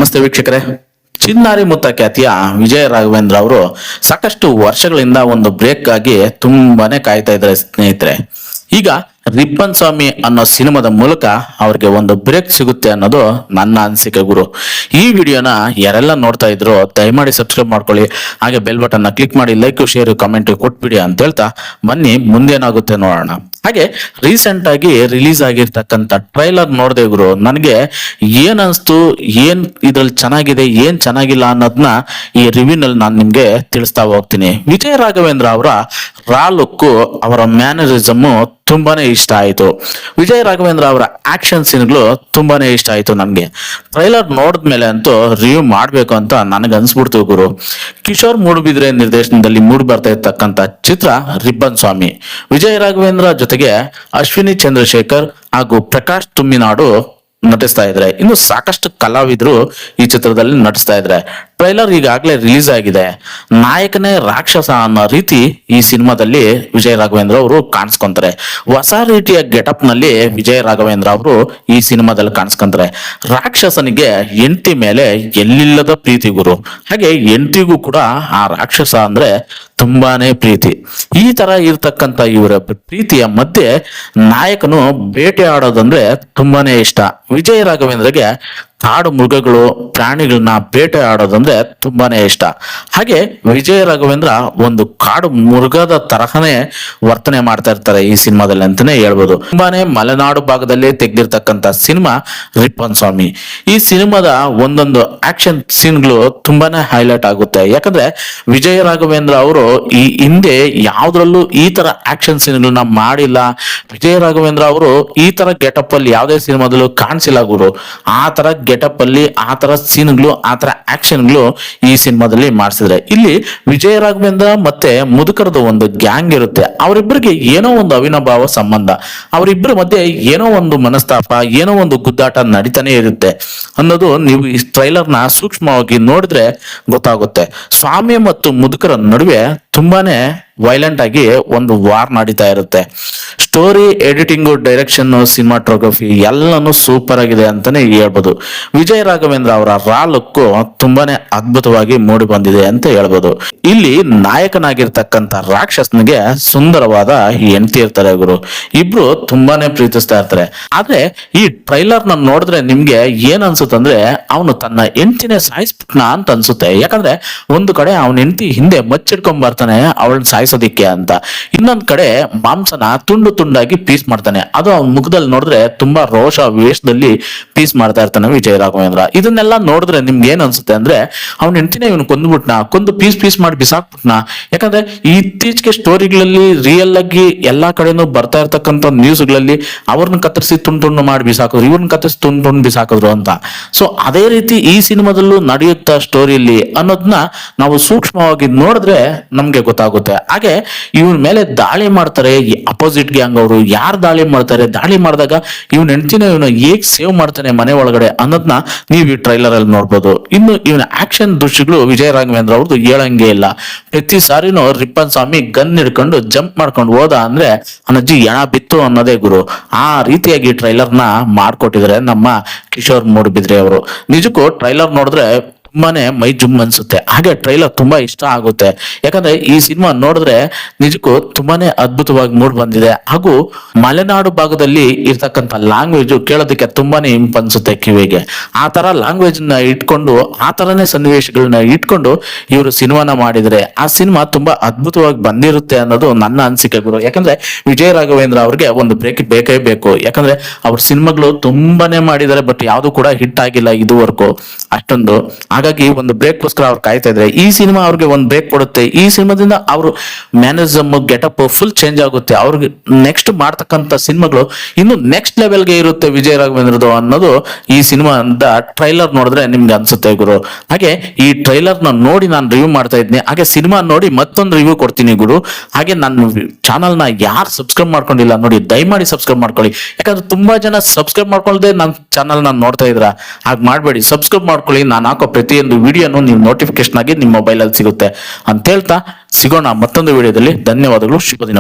ನಮಸ್ತೆ ವೀಕ್ಷಕರೇ. ಚಿನ್ನಾರಿ ಮುತ್ತ ಖ್ಯಾತಿಯ ವಿಜಯ ರಾಘವೇಂದ್ರ ಅವರು ಸಾಕಷ್ಟು ವರ್ಷಗಳಿಂದ ಒಂದು ಬ್ರೇಕ್ ಆಗಿ ತುಂಬಾನೇ ಕಾಯ್ತಾ ಇದ್ದಾರೆ ಸ್ನೇಹಿತರೆ. ಈಗ ರಿಪ್ಪನ್ ಸ್ವಾಮಿ ಅನ್ನೋ ಸಿನಿಮಾದ ಮೂಲಕ ಅವ್ರಿಗೆ ಒಂದು ಬ್ರೇಕ್ ಸಿಗುತ್ತೆ ಅನ್ನೋದು ನನ್ನ ಅನಿಸಿಕೆ ಗುರು. ಈ ವಿಡಿಯೋನ ಯಾರೆಲ್ಲ ನೋಡ್ತಾ ಇದ್ರು ದಯಮಾಡಿ ಸಬ್ಸ್ಕ್ರೈಬ್ ಮಾಡ್ಕೊಳ್ಳಿ, ಹಾಗೆ ಬೆಲ್ ಬಟನ್ ನ ಕ್ಲಿಕ್ ಮಾಡಿ ಲೈಕ್ ಶೇರ್ ಕಮೆಂಟ್ ಕೊಟ್ಬಿಡಿ ಅಂತ ಹೇಳ್ತಾ ಬನ್ನಿ ಮುಂದೇನಾಗುತ್ತೆ ನೋಡೋಣ. ಹಾಗೆ ರೀಸೆಂಟ್ ಆಗಿ ರಿಲೀಸ್ ಆಗಿರ್ತಕ್ಕಂಥ ಟ್ರೈಲರ್ ನೋಡಿದೆ ಗುರು. ನನಗೆ ಏನ್ ಅನ್ಸ್ತು, ಏನ್ ಇದ್ರಲ್ಲಿ ಚೆನ್ನಾಗಿದೆ, ಏನ್ ಚೆನ್ನಾಗಿಲ್ಲ ಅನ್ನೋದನ್ನ ಈ ರಿವ್ಯೂನಲ್ಲಿ ನಾನು ನಿಮ್ಗೆ ತಿಳಿಸ್ತಾ ಹೋಗ್ತೀನಿ. ವಿಜಯ ರಾಘವೇಂದ್ರ ಅವರ ರಾ ಲುಕ್, ಅವರ ಮ್ಯಾನರಿಸಮ್ ತುಂಬಾನೇ ಇಷ್ಟ ಆಯ್ತು. ವಿಜಯ ರಾಘವೇಂದ್ರ ಅವರ ಆಕ್ಷನ್ ಸೀನ್ಗಳು ತುಂಬಾನೇ ಇಷ್ಟ ಆಯ್ತು ನನಗೆ. ಟ್ರೈಲರ್ ನೋಡಿದ್ಮೇಲೆ ಅಂತೂ ರಿವ್ಯೂ ಮಾಡ್ಬೇಕು ಅಂತ ನನಗೆ ಅನ್ಸ್ಬಿಡ್ತು ಗುರು. ಕಿಶೋರ್ ಮೂಡುಬಿದ್ರೆ ನಿರ್ದೇಶನದಲ್ಲಿ ಮೂಡಿ ಬರ್ತಾ ಇರ್ತಕ್ಕಂಥ ಚಿತ್ರ ರಿಬ್ಬನ್ ಸ್ವಾಮಿ. ವಿಜಯ ರಾಘವೇಂದ್ರ ಜೊತೆಗೆ ಅಶ್ವಿನಿ ಚಂದ್ರಶೇಖರ್ ಹಾಗೂ ಪ್ರಕಾಶ್ ತುಮ್ಮಿನಾಡು ನಟಿಸ್ತಾ ಇದ್ರೆ. ಇನ್ನು ಸಾಕಷ್ಟು ಕಲಾವಿದರು ಈ ಚಿತ್ರದಲ್ಲಿ ನಟಿಸ್ತಾ ಇದ್ರೆ. ಟ್ರೈಲರ್ ಈಗಾಗಲೇ ರಿಲೀಸ್ ಆಗಿದೆ. ನಾಯಕನೇ ರಾಕ್ಷಸ ಅನ್ನೋ ರೀತಿ ಈ ಸಿನಿಮಾದಲ್ಲಿ ವಿಜಯ ರಾಘವೇಂದ್ರ ಅವರು ಕಾಣಿಸ್ಕೊಂತಾರೆ. ಹೊಸ ರೀತಿಯ ಗೆಟಪ್ ನಲ್ಲಿ ವಿಜಯ ರಾಘವೇಂದ್ರ ಅವರು ಈ ಸಿನಿಮಾದಲ್ಲಿ ಕಾಣಿಸ್ಕೊಂತಾರೆ. ರಾಕ್ಷಸನಿಗೆ ಹೆಂಡತಿ ಮೇಲೆ ಎಲ್ಲಿಲ್ಲದ ಪ್ರೀತಿ ಗುರು. ಹಾಗೆ ಹೆಂಡತಿಗೂ ಕೂಡ ಆ ರಾಕ್ಷಸ ಅಂದ್ರೆ ತುಂಬಾನೇ ಪ್ರೀತಿ. ಈ ತರ ಇರ್ತಕ್ಕಂಥ ಇವರ ಪ್ರೀತಿಯ ಮಧ್ಯೆ ನಾಯಕನು ಬೇಟೆ ಆಡೋದಂದ್ರೆ ತುಂಬಾನೇ ಇಷ್ಟ. ವಿಜಯ ರಾಘವೇಂದ್ರಗೆ ಕಾಡು ಮೃಗಗಳು, ಪ್ರಾಣಿಗಳನ್ನ ಬೇಟೆ ಆಡೋದಂದ್ರೆ ತುಂಬಾನೇ ಇಷ್ಟ. ಹಾಗೆ ವಿಜಯ ರಾಘವೇಂದ್ರ ಒಂದು ಕಾಡು ಮೃಗದ ತರಹನೇ ವರ್ತನೆ ಮಾಡ್ತಾ ಇರ್ತಾರೆ ಈ ಸಿನಿಮಾದಲ್ಲಿ ಅಂತಾನೆ ಹೇಳ್ಬೋದು. ತುಂಬಾನೇ ಮಲೆನಾಡು ಭಾಗದಲ್ಲಿ ತೆಗೆದಿರ್ತಕ್ಕಂಥ ಸಿನಿಮಾ ರಿಪ್ಪನ್ ಸ್ವಾಮಿ. ಈ ಸಿನಿಮಾದ ಒಂದೊಂದು ಆಕ್ಷನ್ ಸೀನ್ಗಳು ತುಂಬಾನೇ ಹೈಲೈಟ್ ಆಗುತ್ತೆ. ಯಾಕಂದ್ರೆ ವಿಜಯ ರಾಘವೇಂದ್ರ ಅವರು ಈ ಹಿಂದೆ ಯಾವ್ದ್ರಲ್ಲೂ ಈ ತರ ಆಕ್ಷನ್ ಸೀನ್ಗಳನ್ನ ಮಾಡಿಲ್ಲ. ವಿಜಯ ರಾಘವೇಂದ್ರ ಅವರು ಈ ತರ ಗೆಟಪ್ ಅಲ್ಲಿ ಯಾವುದೇ ಸಿನಿಮಾದಲ್ಲೂ ಕಾಣಿಸಿಲ್ಲ ಗುರು. ಆ ತರ ಗೆಟಪ್ ಅಲ್ಲಿ ಆ ತರ ಸೀನ್ಗಳು, ಆ ತರ ಆಕ್ಷನ್ಗಳು ಈ ಸಿನಿಮಾದಲ್ಲಿ ಮಾಡಿಸಿದ್ರೆ. ಇಲ್ಲಿ ವಿಜಯ ರಾಘವೇಂದ್ರ ಮತ್ತೆ ಮುದುಕರದ ಒಂದು ಗ್ಯಾಂಗ್ ಇರುತ್ತೆ. ಅವರಿಬ್ಬರಿಗೆ ಏನೋ ಒಂದು ಅವಿನಾಭಾವ ಸಂಬಂಧ, ಅವರಿಬ್ಬರ ಮಧ್ಯೆ ಏನೋ ಒಂದು ಮನಸ್ತಾಪ, ಏನೋ ಒಂದು ಗುದ್ದಾಟ ನಡೀತಾನೆ ಇರುತ್ತೆ ಅನ್ನೋದು ನೀವು ಈ ಟ್ರೈಲರ್ ನ ಸೂಕ್ಷ್ಮವಾಗಿ ನೋಡಿದ್ರೆ ಗೊತ್ತಾಗುತ್ತೆ. ಸ್ವಾಮಿ ಮತ್ತು ಮುದುಕರ ನಡುವೆ ತುಂಬಾನೇ ವೈಲೆಂಟ್ ಆಗಿ ಒಂದು ವಾರ್ ನಡೀತಾ ಇರುತ್ತೆ. ಸ್ಟೋರಿ, ಎಡಿಟಿಂಗ್, ಡೈರೆಕ್ಷನ್, ಸಿನಿಮಾಟೋಗ್ರಫಿ ಎಲ್ಲಾನು ಸೂಪರ್ ಆಗಿದೆ ಅಂತಾನೆ ಹೇಳ್ಬೋದು. ವಿಜಯ ರಾಘವೇಂದ್ರ ಅವರ ರಾ ಲುಕ್ ತುಂಬಾನೇ ಅದ್ಭುತವಾಗಿ ಮೂಡಿ ಬಂದಿದೆ ಅಂತ ಹೇಳ್ಬೋದು. ಇಲ್ಲಿ ನಾಯಕನಾಗಿರ್ತಕ್ಕಂಥ ರಾಕ್ಷಸನಿಗೆ ಸುಂದರವಾದ ಹೆಂಡತಿ ಇರ್ತಾರೆ ಗುರು. ಇಬ್ರು ತುಂಬಾನೇ ಪ್ರೀತಿಸ್ತಾ ಇರ್ತಾರೆ. ಆದ್ರೆ ಈ ಟ್ರೈಲರ್ ನ ನೋಡಿದ್ರೆ ನಿಮ್ಗೆ ಏನ್ ಅನ್ಸುತ್ತೆ ಅಂದ್ರೆ ಅವನು ತನ್ನ ಹೆಂಡತಿನೇ ಸಾಯಿಸ್ಬಿಟ್ನ ಅಂತ ಅನ್ಸುತ್ತೆ. ಯಾಕಂದ್ರೆ ಒಂದು ಕಡೆ ಅವನ ಹೆಂಡತಿ ಹಿಂದೆ ಮಚ್ಚಿಡ್ಕೊಂಡ್ ಬರ್ತಾನೆ ಅವಳನ್ನ ಸಾಯಿಸೋದಿಕ್ಕೆ ಅಂತ, ಇನ್ನೊಂದ್ ಕಡೆ ಮಾಂಸನ ತುಂಡು ತುಂಡಾಗಿ ಪೀಸ್ ಮಾಡ್ತಾನೆ. ಅದು ಅವನ ಮುಖದಲ್ಲಿ ನೋಡಿದ್ರೆ ತುಂಬಾ ರೋಷ ವೇಷದಲ್ಲಿ ಪೀಸ್ ಮಾಡ್ತಾ ಇರ್ತಾನೆ ವಿಜಯ ರಾಘವೇಂದ್ರ. ಇದನ್ನೆಲ್ಲ ನೋಡಿದ್ರೆ ನಿಮ್ಗೆ ಏನ್ ಅನ್ಸುತ್ತೆ ಅಂದ್ರೆ ಅವ್ನ ಹೆಂಡತಿನೇ ಇವನು ಕೊಂದ್ಬಿಟ್ನ, ಕೊಂದು ಪೀಸ್ ಮಾಡಿ ಬಿಸಾಕ್ಬಿಟ್ನ. ಯಾಕಂದ್ರೆ ಇತ್ತೀಚೆಗೆ ಸ್ಟೋರಿಗಳಲ್ಲಿ ರಿಯಲ್ ಆಗಿ ಎಲ್ಲಾ ಕಡೆನೂ ಬರ್ತಾ ಇರ್ತಕ್ಕಂಥ ನ್ಯೂಸ್ಗಳಲ್ಲಿ ಅವ್ರನ್ನ ಕತ್ತರಿಸಿ ತುಂಡು ಮಾಡಿ ಬಿಸಾಕಿದ್ರು, ಇವ್ರನ್ನ ಕತ್ತರಿಸಿ ತುಂಡು ಬಿಸಾಕಿದ್ರು ಅಂತ. ಸೊ ಅದೇ ರೀತಿ ಈ ಸಿನಿಮಾದಲ್ಲೂ ನಡೆಯುತ್ತಾ ಸ್ಟೋರಿಯಲ್ಲಿ ಅನ್ನೋದನ್ನ ನಾವು ಸೂಕ್ಷ್ಮವಾಗಿ ನೋಡಿದ್ರೆ ನಮ್ಗೆ ಗೊತ್ತಾಗುತ್ತೆ. ಹಾಗೆ ಇವನ್ ಮೇಲೆ ದಾಳಿ ಮಾಡ್ತಾರೆ ಅಪೋಸಿಟ್ ಗ್ಯಾಂಗ್ ಅವರು. ಯಾರು ದಾಳಿ ಮಾಡ್ತಾರೆ, ದಾಳಿ ಮಾಡಿದಾಗ ಇವನ್ ಹೆಂಡತಿನ ಇವನು ಹೇಗ್ ಸೇವ್ ಮಾಡ್ತಾನೆ ಮನೆ ಒಳಗಡೆ ಅನ್ನೋದನ್ನ ನೀವು ಈ ಟ್ರೈಲರ್ ಅಲ್ಲಿ ನೋಡ್ಬೋದು. ಇನ್ನು ಇವನ ಆಕ್ಷನ್ ದೃಶ್ಯಗಳು ವಿಜಯ ರಾಘವೇಂದ್ರ ಅವ್ರದ್ದು ಹೇಳಂಗೆ ಇಲ್ಲ. ಪ್ರತಿ ಸಾರಿನೂ ರಿಪ್ಪನ್ ಸ್ವಾಮಿ ಗನ್ ಹಿಡ್ಕೊಂಡು ಜಂಪ್ ಮಾಡ್ಕೊಂಡು ಹೋದ ಅಂದ್ರೆ ಅಜ್ಜಿ ಎಣ ಬಿತ್ತು ಅನ್ನೋದೇ ಗುರು. ಆ ರೀತಿಯಾಗಿ ಟ್ರೈಲರ್ ನ ಮಾಡ್ಕೊಟ್ಟಿದ್ದಾರೆ ನಮ್ಮ ಕಿಶೋರ್ ಮೂಡುಬಿದ್ರೆ ಅವರು. ನಿಜಕ್ಕೂ ಟ್ರೈಲರ್ ನೋಡಿದ್ರೆ ತುಂಬಾನೇ ಮೈ ಜುಮ್ ಅನ್ಸುತ್ತೆ. ಹಾಗೆ ಟ್ರೈಲರ್ ತುಂಬಾ ಇಷ್ಟ ಆಗುತ್ತೆ. ಯಾಕಂದ್ರೆ ಈ ಸಿನಿಮಾ ನೋಡಿದ್ರೆ ನಿಜಕ್ಕೂ ತುಂಬಾನೇ ಅದ್ಭುತವಾಗಿ ಮೂಡ್ ಬಂದಿದೆ. ಹಾಗೂ ಮಲೆನಾಡು ಭಾಗದಲ್ಲಿ ಇರ್ತಕ್ಕಂಥ ಲ್ಯಾಂಗ್ವೇಜ್ ಕೇಳೋದಕ್ಕೆ ತುಂಬಾನೇ ಇಂಪ್ ಅನ್ಸುತ್ತೆ ಕಿವಿಗೆ. ಆ ತರ ಲ್ಯಾಂಗ್ವೇಜ್ ನ ಇಟ್ಕೊಂಡು, ಆ ತರನೇ ಸನ್ನಿವೇಶಗಳನ್ನ ಇಟ್ಕೊಂಡು ಇವರು ಸಿನಿಮಾನ ಮಾಡಿದ್ರೆ ಆ ಸಿನಿಮಾ ತುಂಬಾ ಅದ್ಭುತವಾಗಿ ಬಂದಿರುತ್ತೆ ಅನ್ನೋದು ನನ್ನ ಅನಿಸಿಕೆ ಗುರು. ಯಾಕಂದ್ರೆ ವಿಜಯ ರಾಘವೇಂದ್ರ ಅವ್ರಿಗೆ ಒಂದು ಬ್ರೇಕ್ ಬೇಕೇ ಬೇಕು. ಯಾಕಂದ್ರೆ ಅವ್ರ ಸಿನಿಮಾಗಳು ತುಂಬಾನೇ ಮಾಡಿದ್ದಾರೆ, ಬಟ್ ಯಾವ್ದು ಕೂಡ ಹಿಟ್ ಆಗಿಲ್ಲ ಇದುವರೆಗೂ ಅಷ್ಟೊಂದು. ಹಾಗಾಗಿ ಒಂದು ಬ್ರೇಕ್ಗೋಸ್ಕರ ಅವ್ರು ಕಾಯ್ತಾ ಇದ್ರೆ ಈ ಸಿನಿಮಾ ಅವ್ರಿಗೆ ಒಂದು ಬ್ರೇಕ್ ಕೊಡುತ್ತೆ. ಈ ಸಿನಿಮಾದಿಂದ ಅವರು ಮ್ಯಾನರಿಸಮ್, ಗೆಟಪ್ ಫುಲ್ ಚೇಂಜ್ ಆಗುತ್ತೆ. ಅವ್ರಿಗೆ ನೆಕ್ಸ್ಟ್ ಮಾಡ್ತಕ್ಕಂಥ ಸಿನಿಮಾಗಳು ಇನ್ನು ನೆಕ್ಸ್ಟ್ ಲೆವೆಲ್ಗೆ ಇರುತ್ತೆ ವಿಜಯ ರಾಘವೇಂದ್ರದು ಅನ್ನೋದು ಈ ಸಿನಿಮಾ ಅಂತ ಟ್ರೈಲರ್ ನೋಡಿದ್ರೆ ನಿಮ್ಗೆ ಅನ್ಸುತ್ತೆ ಗುರು. ಹಾಗೆ ಈ ಟ್ರೈಲರ್ ನ ನೋಡಿ ನಾನು ರಿವ್ಯೂ ಮಾಡ್ತಾ ಇದ್ದೀನಿ. ಹಾಗೆ ಸಿನಿಮಾ ನೋಡಿ ಮತ್ತೊಂದು ರಿವ್ಯೂ ಕೊಡ್ತೀನಿ ಗುರು. ಹಾಗೆ ನನ್ನ ಚಾನಲ್ ನ ಯಾರು ಸಬ್ಸ್ಕ್ರೈಬ್ ಮಾಡ್ಕೊಂಡಿಲ್ಲ ನೋಡಿ ದಯಮಾಡಿ ಸಬ್ಸ್ಕ್ರೈಬ್ ಮಾಡ್ಕೊಳ್ಳಿ. ಯಾಕಂದ್ರೆ ತುಂಬಾ ಜನ ಸಬ್ಸ್ಕ್ರೈಬ್ ಮಾಡ್ಕೊಳ್ಳದೆ ನನ್ನ ಚಾನಲ್ ನ ನೋಡ್ತಾ ಇದ್ರ. ಹಾಗೆ ಮಾಡ್ಬೇಡಿ, ಸಬ್ಸ್ಕ್ರೈಬ್ ಮಾಡ್ಕೊಳ್ಳಿ. ನಾನು ಹಾಕೋ ಪ್ರತಿಯೊಂದು ವಿಡಿಯೋನು ನೀವು ನೋಟಿಫಿಕೇಶನ್ ಆಗಿ ನಿಮ್ಮ ಮೊಬೈಲ್ ಅಲ್ಲಿ ಸಿಗುತ್ತೆ ಅಂತ ಹೇಳ್ತಾ ಸಿಗೋಣ ಮತ್ತೊಂದು ವಿಡಿಯೋದಲ್ಲಿ. ಧನ್ಯವಾದಗಳು, ಶುಭ ದಿನ.